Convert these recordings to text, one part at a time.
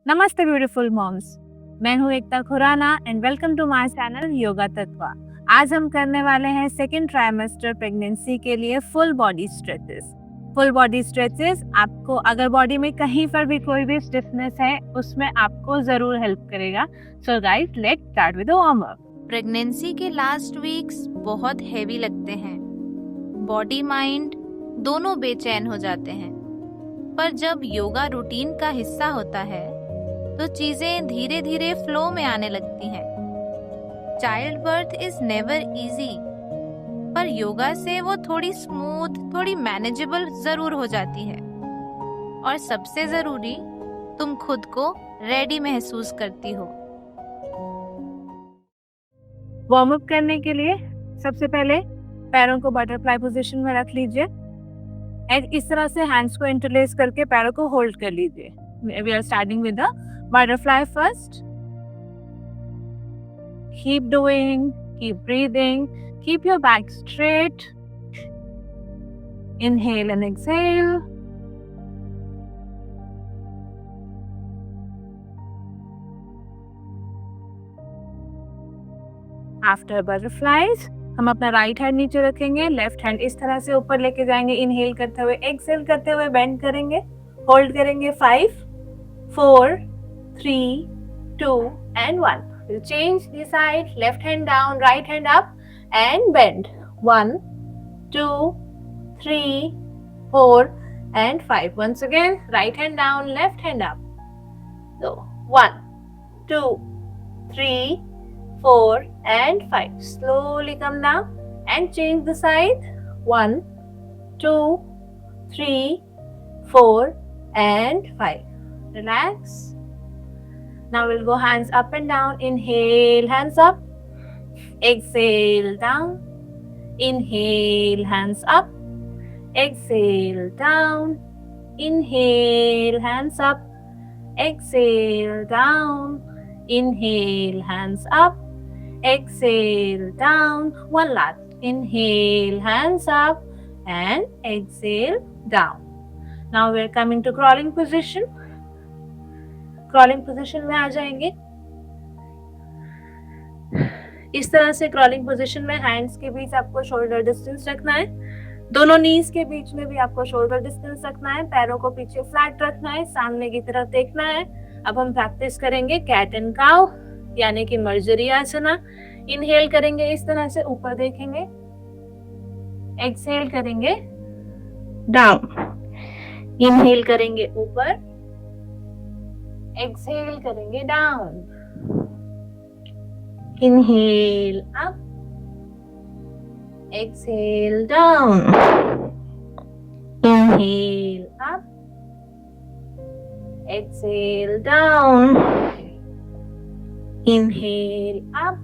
नमस्ते beautiful moms. मैं हूँ Ekta Khurana and welcome to my channel Yoga Tattva. आज हम करने वाले हैं सेकेंड ट्राइमेस्टर प्रेगनेंसी के लिए full body stretches. Full body stretches आपको अगर बॉडी में कहीं पर भी कोई भी स्टिफनेस है उसमें आपको जरूर हेल्प करेगा। So guys let's start with the warm up. Pregnancy के लास्ट वीक्स बहुत हेवी लगते हैं। बॉडी माइंड दोनों बेचैन हो जाते हैं, पर जब योगा रूटीन का हिस्सा होता है तो चीजें धीरे धीरे फ्लो में आने लगती हैं। Child birth is never easy, पर योगा से वो थोड़ी स्मूथ, थोड़ी मैनेजेबल जरूर हो जाती है। और सबसे जरूरी, तुम खुद को रेडी महसूस करती हो। वार्म अप करने के लिए सबसे पहले पैरों को बटरफ्लाई पोजीशन में रख लीजिए एंड इस तरह से हैंड्स को इंटरलेस करके पैरों को होल्ड कर लीजिए। We are starting with the butterfly first. Keep doing, keep breathing, keep your back straight. Inhale and exhale. After butterflies, हम अपना राइट हैंड नीचे रखेंगे, लेफ्ट हैंड इस तरह से ऊपर लेके जाएंगे। इनहेल करते हुए, एक्सहेल करते हुए बेंड करेंगे, होल्ड करेंगे 5, 4, 3, 2 and 1. We'll change the side, left hand down, right hand up and bend. 1, 2, 3, 4 and 5. Once again, right hand down, left hand up. So 1, 2, 3, 4 and 5. Slowly come down and change the side. 1, 2, 3, 4 and 5. Relax. Now we'll go hands up and down. Inhale, hands up. Exhale, down. Inhale, hands up. Exhale, down. Inhale, hands up. Exhale, down. Inhale, hands up. Exhale, down. One last. Inhale, hands up and exhale, down. Now we're coming to crawling position. Crawling position में आ जाएंगे। इस तरह से crawling position में hands के बीच आपको shoulder distance रखना है। दोनों नीज के बीच में भी आपको शोल्डर डिस्टेंस रखना है। पैरों को पीछे फ्लैट रखना है, सामने की तरफ देखना है। अब हम प्रैक्टिस करेंगे कैट एंड काउ यानी कि मर्जरी आसना। इनहेल करेंगे इस तरह से, ऊपर देखेंगे। एक्सहेल करेंगे डाउन। इनहेल करेंगे ऊपर, एक्सहेल करेंगे down. Inhale up, exhale down. Inhale up, exhale down. Inhale up,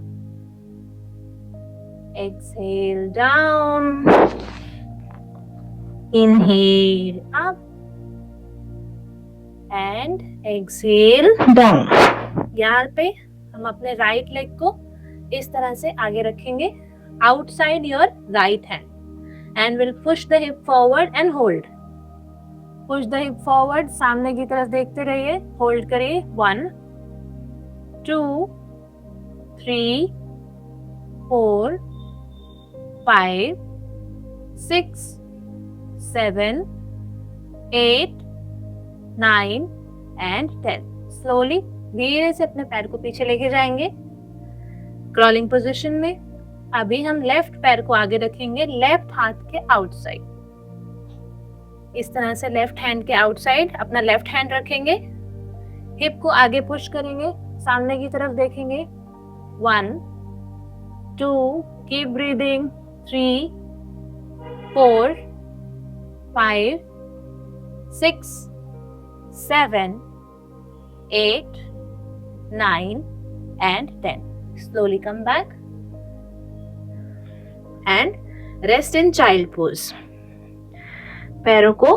exhale down. Inhale up and exhale down. यहाँ पे हम अपने राइट लेग को इस तरह से आगे रखेंगे, outside your right hand, and will push the hip forward and hold. Push the hip forward, सामने की तरफ देखते रहिए, होल्ड करिए। 1, 2, 3, 4, 5, 6, 7, 8, 9 and 10. स्लोली धीरे से अपने पैर को पीछे लेके जाएंगे क्रॉलिंग पोजीशन में। अभी हम लेफ्ट पैर को आगे रखेंगे, लेफ्ट हाथ के आउटसाइड। इस तरह से लेफ्ट हैंड के आउटसाइड अपना लेफ्ट हैंड रखेंगे, हिप को आगे पुश करेंगे, सामने की तरफ देखेंगे। 1, 2, keep breathing. 3, 4, 5, 6, 7, 8, 9 and 10. Slowly come back and rest in child pose. पैरों को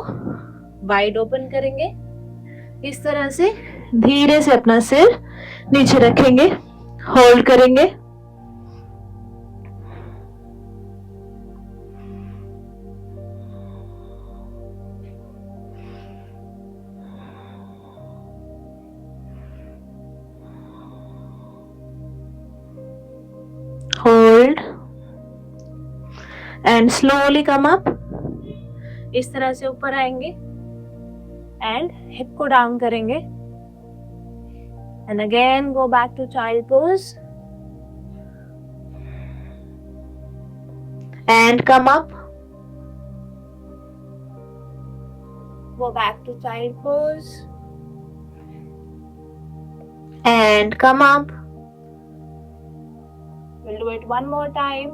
वाइड ओपन करेंगे, इस तरह से धीरे से अपना सिर नीचे रखेंगे, होल्ड करेंगे। एंड स्लोली कम अप, इस तरह से ऊपर आएंगे एंड हिप को डाउन करेंगे and again go back to child pose and come up, go back to child pose and come up. We'll do it one more time.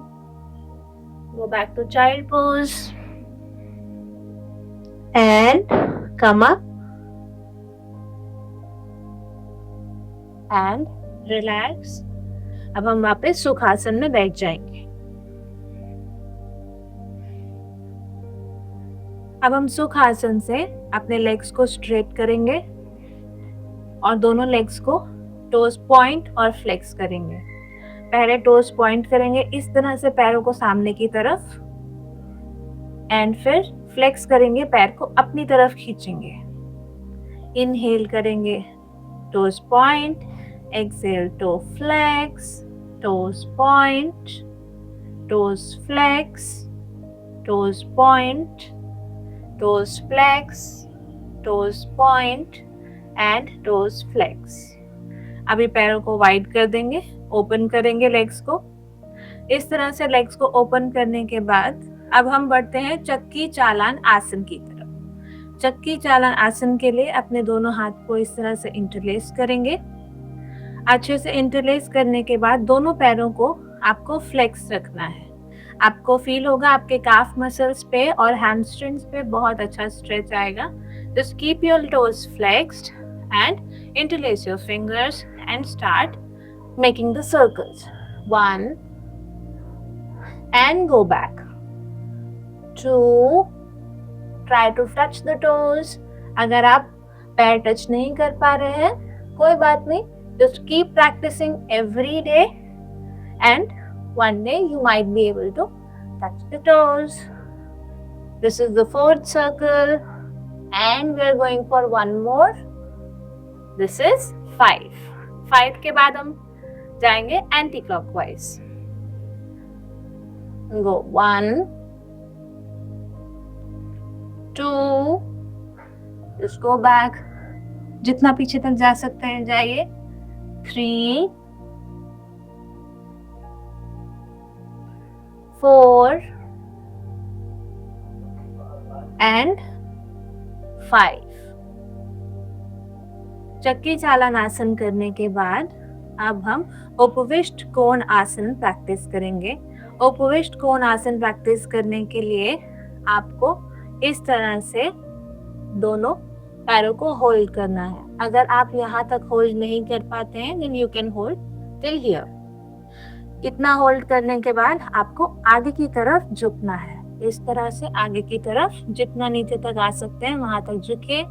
Go back to child pose and come up and relax. अब हम वापस सुखासन में बैठ जाएंगे. अब हम सुखासन से अपने लेग्स को स्ट्रेट करेंगे और दोनों लेग्स को टोज पॉइंट और फ्लेक्स करेंगे. पहले टोज पॉइंट करेंगे इस तरह से पैरों को सामने की तरफ एंड फिर फ्लेक्स करेंगे, पैर को अपनी तरफ खींचेंगे. इनहेल करेंगे toes point, exhale toe flex, toes point, toes flex, toes point, toes flex, toes point and toes flex. अभी पैरों को वाइड कर देंगे, ओपन करेंगे लेग्स को. इस तरह से लेग्स को ओपन करने के बाद अब हम बढ़ते हैं चक्की चालान आसन की तरफ. चक्की चालान आसन के लिए अपने दोनों हाथ को इस तरह से इंटरलेस करेंगे. अच्छे से इंटरलेस करने के बाद दोनों पैरों को आपको फ्लेक्स रखना है. आपको फील होगा आपके काफ मसल्स पे और हैमस्ट्रिंग्स पे बहुत अच्छा स्ट्रेच आएगा. Just keep your toes flexed and interlace your fingers and start making the circles. 1 and go back. 2, try to touch the toes. अगर आप पैर टच नहीं कर पा रहे हैं कोई बात नहीं, just keep practicing every day and one day you might be able to touch the toes. This is the 4th circle and we are going for one more. This is 5. 5 के बाद हम जाएंगे anti clockwise. Go 1, 2, just go back. जितना पीछे तक जा सकते हैं जाइए. 3, 4 and 5. चक्की चालान आसन करने के बाद अब हम उपविष्ट कोण आसन प्रैक्टिस करेंगे. उपविष्ट कोण आसन प्रैक्टिस करने के लिए आपको इस तरह से दोनों पैरों को होल्ड करना है. अगर आप यहाँ तक होल्ड नहीं कर पाते हैं then you can hold till here. इतना होल्ड करने के बाद आपको आगे की तरफ झुकना है. इस तरह से आगे की तरफ जितना नीचे तक आ सकते हैं वहां तक झुकिए.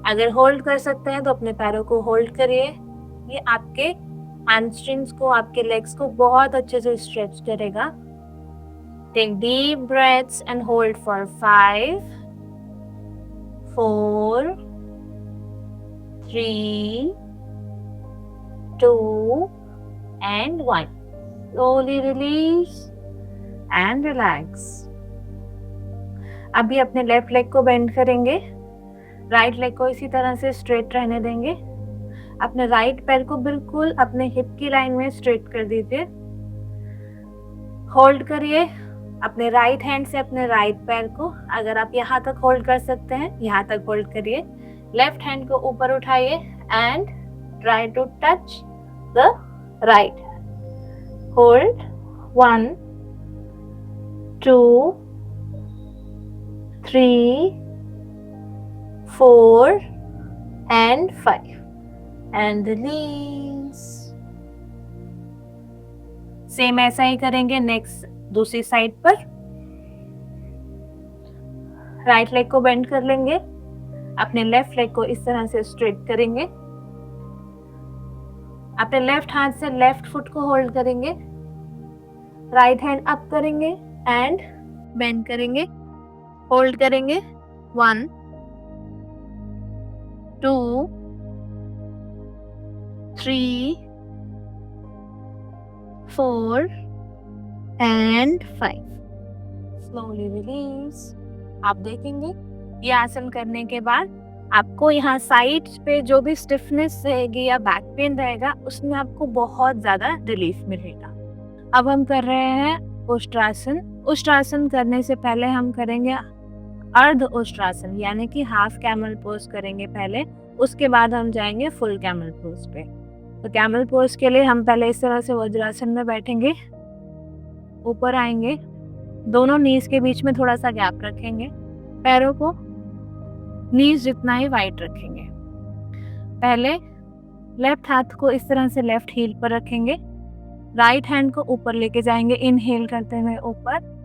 अगर होल्ड कर सकते हैं तो अपने पैरों को होल्ड करिए. ये आपके हैमस्ट्रिंग्स को, आपके लेग्स को बहुत अच्छे से स्ट्रेच करेगा. Take deep breaths and hold for 5, 4, 3, 2 and 1. Slowly release and relax. अभी अपने लेफ्ट लेग को बेंड करेंगे. राइट लेग को इसी तरह से स्ट्रेट रहने देंगे. अपने राइट पैर को बिल्कुल अपने हिप की लाइन में स्ट्रेट कर दीजिए. होल्ड करिए अपने राइट हैंड से अपने राइट पैर को. अगर आप यहाँ तक होल्ड कर सकते हैं यहाँ तक होल्ड करिए. लेफ्ट हैंड को ऊपर उठाइए and try to touch the right. Hold 1, 2, 3, 4 and 5 and release. Same ऐसा ही करेंगे नेक्स्ट दूसरी साइड पर. राइट लेग को बेंड कर लेंगे. अपने लेफ्ट लेग को इस तरह से स्ट्रेट करेंगे. अपने लेफ्ट हाथ से लेफ्ट फुट को होल्ड करेंगे. राइट हैंड अप करेंगे एंड बेंड करेंगे. होल्ड करेंगे 1, 2, 3, 4 and 5. Slowly release. आप देखेंगे ये आसन करने के बाद आपको यहाँ साइड पे जो भी स्टिफनेस रहेगी या बैक पेन रहेगा उसमें आपको बहुत ज्यादा रिलीफ मिलेगा। अब हम कर रहे हैं उष्ट्रासन। उष्ट्रासन करने से पहले हम करेंगे अर्ध उष्ट्रासन, यानी कि हाफ कैमल पोज करेंगे पहले, उसके बाद हम जाएंगे फुल कैमल पोज पे। तो कैमल पोज के लिए हम पहले इस तरह से वज्रासन में बैठेंगे, ऊपर आएंगे, दोनों नीज के बीच में थोड़ा सा गैप रखेंगे, पैरों को नीज जितना ही वाइड रखेंगे। पहले लेफ्ट हाथ को इस तरह से लेफ्ट हील पर रखेंगे, राइट हैंड को ऊपर लेके जाएंगे इनहेल करते हुए ऊपर,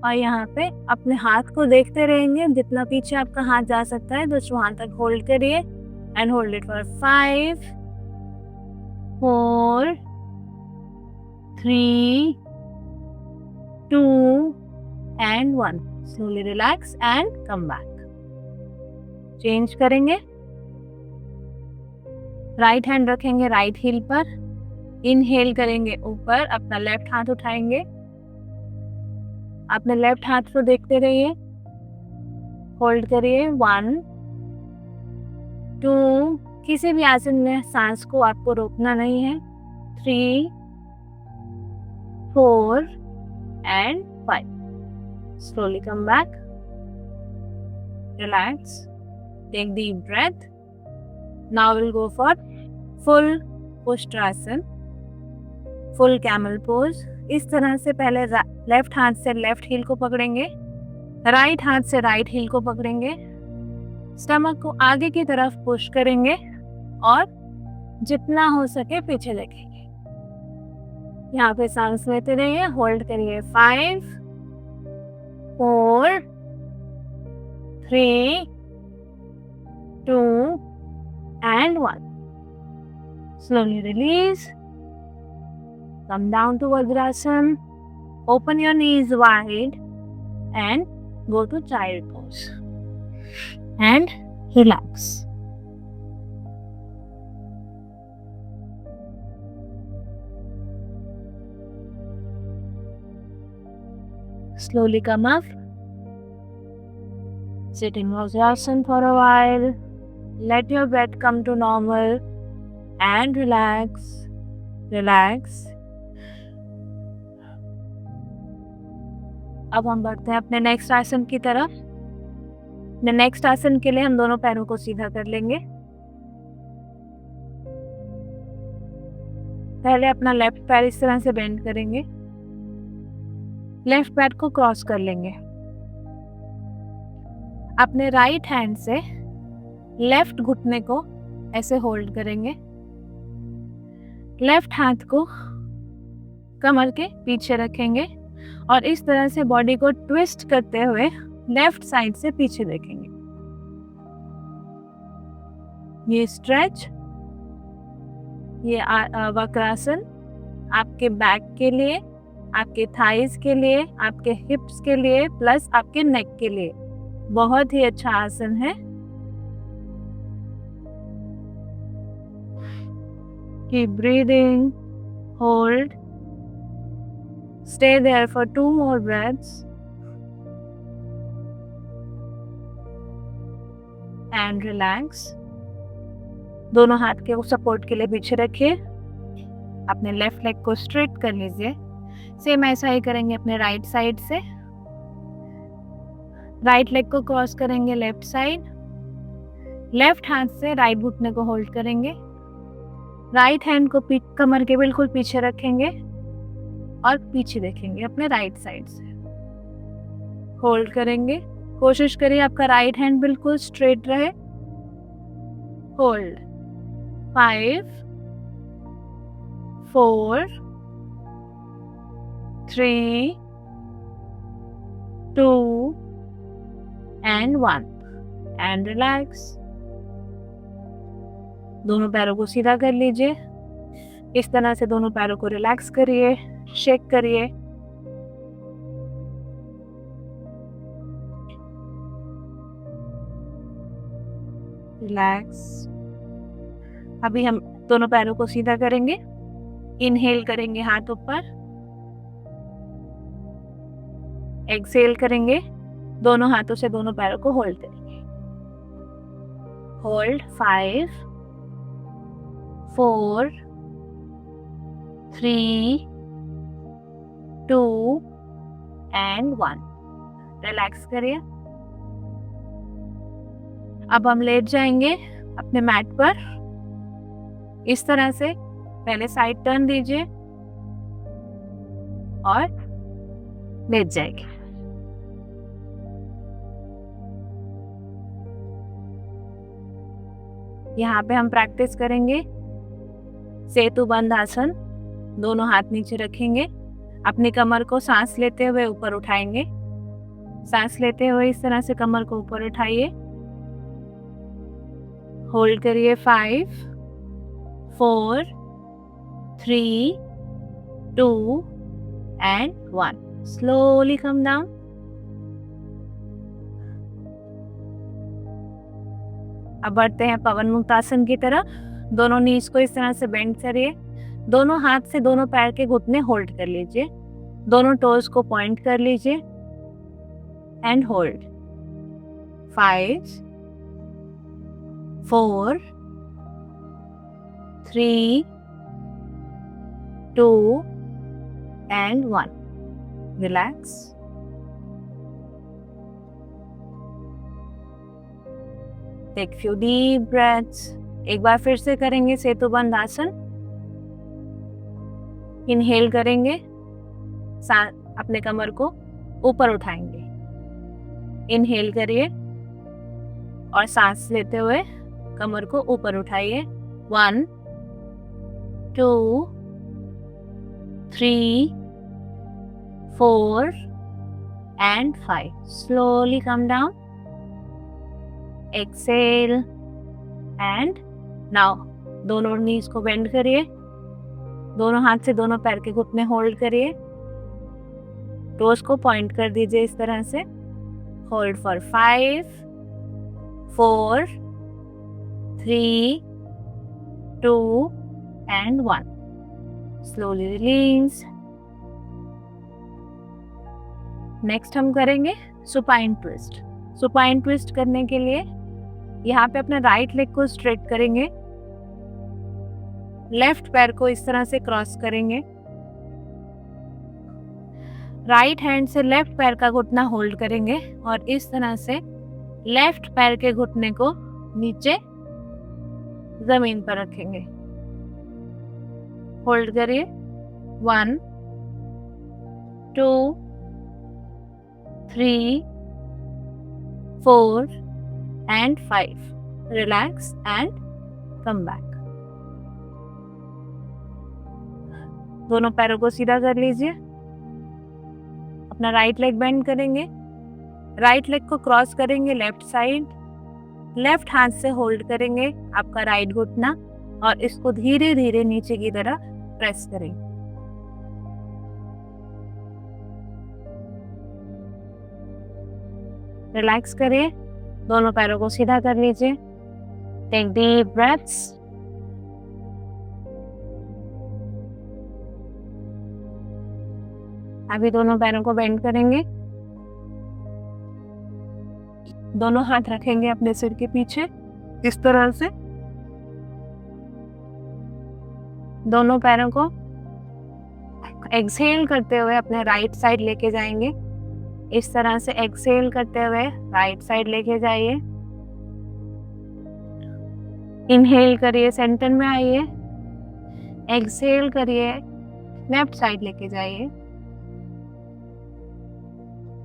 और यहाँ पे अपने हाथ को देखते रहेंगे, जितना पीछे आपका हाथ जा सकता है बस वहां तक होल्ड करिए and hold it for 5 4 3 2 and 1. Slowly relax and come back. Change करेंगे, राइट हैंड रखेंगे राइट हील पर, इनहेल करेंगे ऊपर, अपना लेफ्ट हाथ उठाएंगे, अपने लेफ्ट हाथ को देखते रहिए, होल्ड करिए 1 2, किसी भी आसन में सांस को आपको रोकना नहीं है, 3 4 and 5. Slowly come back. Relax. Take deep breath. Now we'll go for full Ushtrasan, full camel pose. इस तरह से पहले लेफ्ट हाथ से लेफ्ट हील को पकड़ेंगे, राइट हाथ से राइट हील को पकड़ेंगे, स्टमक को आगे की तरफ पुश करेंगे और जितना हो सके पीछे देखेंगे। यहाँ पे सांस लेते रहिए, होल्ड करिए 5 4 3 2 and 1. Slowly release. Come down to Vajrasan. Open your knees wide and go to child pose. And relax. Slowly come up. Sit in Vajrasan for a while. Let your breath come to normal and relax. Relax. अब हम बढ़ते हैं अपने next आसन की तरफ। Next आसन के लिए हम दोनों पैरों को सीधा कर लेंगे। पहले अपना लेफ्ट पैर इस तरह से बेंड करेंगे, लेफ्ट पैर को क्रॉस कर लेंगे, अपने राइट हैंड से लेफ्ट घुटने को ऐसे होल्ड करेंगे, लेफ्ट हाथ को कमर के पीछे रखेंगे और इस तरह से बॉडी को ट्विस्ट करते हुए लेफ्ट साइड से पीछे देखेंगे। ये स्ट्रेच, ये वक्रासन आपके बैक के लिए, आपके थाइज के लिए, आपके हिप्स के लिए, प्लस आपके नेक के लिए बहुत ही अच्छा आसन है। Keep breathing, hold, stay there for 2 more breaths and relax. दोनों हाथ के सपोर्ट के लिए पीछे रखिए, अपने लेफ्ट लेग को स्ट्रेट कर लीजिए। सेम ऐसा ही करेंगे अपने राइट साइड से, राइट लेग को क्रॉस करेंगे लेफ्ट साइड, लेफ्ट हाथ से राइट घुटने को होल्ड करेंगे, राइट हैंड को कमर के बिल्कुल पीछे रखेंगे और पीछे देखेंगे अपने राइट साइड से, होल्ड करेंगे। कोशिश करिए आपका राइट हैंड बिल्कुल स्ट्रेट रहे, होल्ड 5 4 3 2 and 1 and relax. दोनों पैरों को सीधा कर लीजिए, इस तरह से दोनों पैरों को रिलैक्स करिए, शेक करिए। रिलैक्स। अभी हम दोनों पैरों को सीधा करेंगे, इनहेल करेंगे हाथ ऊपर, एक्सहेल करेंगे, दोनों हाथों से दोनों पैरों को होल्ड करेंगे। Hold 5 4 3 2 and 1। रिलैक्स करिए। अब हम लेट जाएंगे अपने मैट पर। इस तरह से पहले साइड टर्न दीजिए और लेट जाएंगे। यहाँ पे हम प्रैक्टिस करेंगे सेतु बंद आसन। दोनों हाथ नीचे रखेंगे, अपनी कमर को सांस लेते हुए ऊपर उठाएंगे। सांस लेते हुए इस तरह से कमर को ऊपर उठाइए, होल्ड करिए 5 4 3 2 एंड 1। Slowly come down. अब बढ़ते हैं पवन मुक्तासन की तरफ। दोनों नीज को इस तरह से बेंड करिए, दोनों हाथ से दोनों पैर के घुटने होल्ड कर लीजिए, दोनों टोज को पॉइंट कर लीजिए and hold 5 4 3 2 and 1। Relax. Take few deep breaths. एक बार फिर से करेंगे सेतु बंद आसन। इनहेल करेंगे, अपने कमर को ऊपर उठाएंगे। इनहेल करिए और सांस लेते हुए कमर को ऊपर उठाइए। 1 2 3 4 and 5। Slowly come down. Exhale and now दोनों नीज को बेंड करिए, दोनों हाथ से दोनों पैर के घुटने होल्ड करिए, टोस को पॉइंट कर दीजिए इस तरह से। Hold for 5 4 3 2 and 1। Slowly release. Next हम करेंगे सुपाइन ट्विस्ट। सुपाइन ट्विस्ट करने के लिए यहाँ पे अपने राइट लेग को स्ट्रेट करेंगे, लेफ्ट पैर को इस तरह से क्रॉस करेंगे, राइट हैंड से लेफ्ट पैर का घुटना होल्ड करेंगे और इस तरह से लेफ्ट पैर के घुटने को नीचे जमीन पर रखेंगे। होल्ड करिए 1 2 3 4 and 5। Relax and come back. दोनों पैरों को सीधा कर लीजिए। अपना राइट लेग बेंड करेंगे, राइट लेग को क्रॉस करेंगे लेफ्ट साइड, लेफ्ट हाथ से होल्ड करेंगे आपका राइट घुटना और इसको धीरे धीरे नीचे की तरफ प्रेस करेंगे। रिलैक्स करिए, दोनों पैरों को सीधा कर लीजिए। Take deep breaths. अभी दोनों पैरों को बेंड करेंगे, दोनों हाथ रखेंगे अपने सिर के पीछे इस तरह से। दोनों पैरों को एक्सहेल करते हुए अपने राइट साइड लेके जाएंगे। इस तरह से एक्सहेल करते हुए राइट साइड लेके जाइए। इनहेल करिए, सेंटर में आइए। एक्सहेल करिए, लेफ्ट साइड लेके जाइए।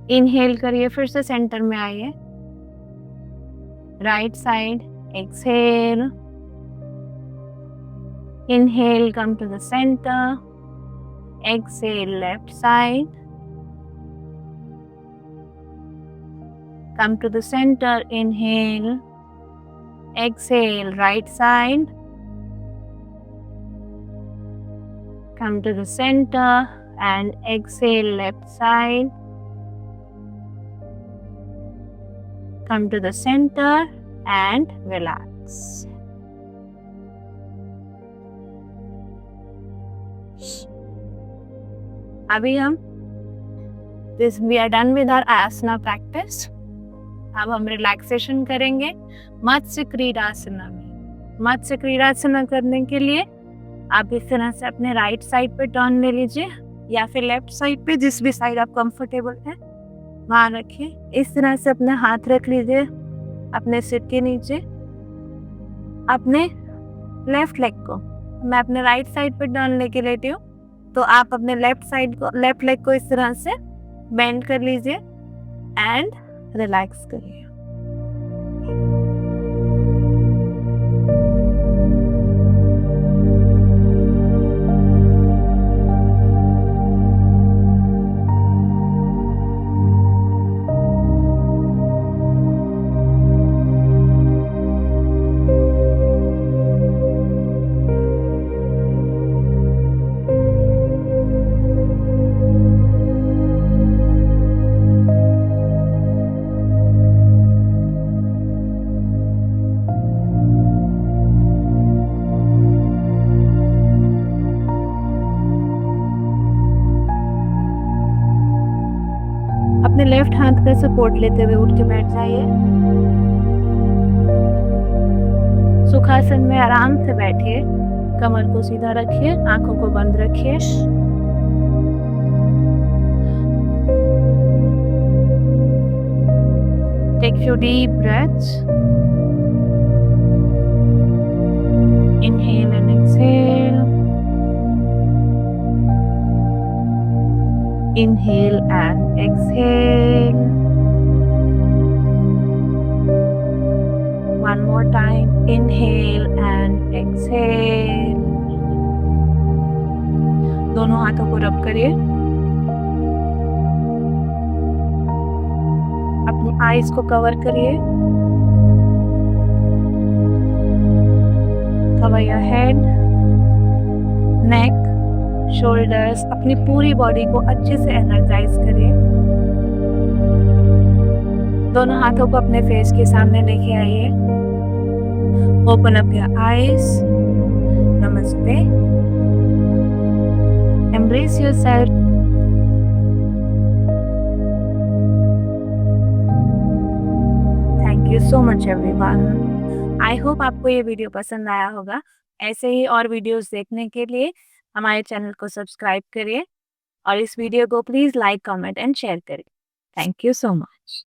इनहेल करिए, फिर से सेंटर में आइए। Right side, exhale. Inhale, come to the centre. Exhale, left side. Come to the center, inhale, exhale, right side. Come to the center and exhale, left side. Come to the center and relax. अभी हम this we are done with our asana practice. अब हम relaxation करेंगे मत्स्य क्रीडासना में। मत्स्य क्रीडासना करने के लिए आप इस तरह से अपने राइट साइड पे टर्न ले लीजिए या फिर लेफ्ट साइड पे, जिस भी साइड आप कंफर्टेबल है वहां रखिए। इस तरह से अपने हाथ रख लीजिए अपने सिर के नीचे। अपने लेफ्ट लेग को, मैं अपने राइट साइड पे टर्न लेके लेती हूँ, तो आप अपने लेफ्ट लेग को इस तरह से बेंड कर लीजिए एंड रिलैक्स करिए। अपने लेफ्ट हाथ का सपोर्ट लेते हुए उठ के बैठ जाइए। सुखासन में आराम से बैठिए, कमर को सीधा रखिए, आंखों को बंद रखिए। Take few deep breaths. Inhale and exhale. Inhale and exhale. One more time. Inhale and exhale. दोनों हाथों को रब करिए। अपनी आईज को कवर करिए। Cover your head, neck, shoulders, अपनी पूरी बॉडी को अच्छे से एनर्जाइज करिए। दोनों हाथों को अपने फेस के सामने लेके आइए। Open up your eyes. नमस्ते। Embrace yourself. Thank you so much everyone. I hope आपको ये वीडियो पसंद आया होगा। ऐसे ही और वीडियोस देखने के लिए हमारे चैनल को सब्सक्राइब करिए और इस वीडियो को please like, comment and share करिए। Thank you so much.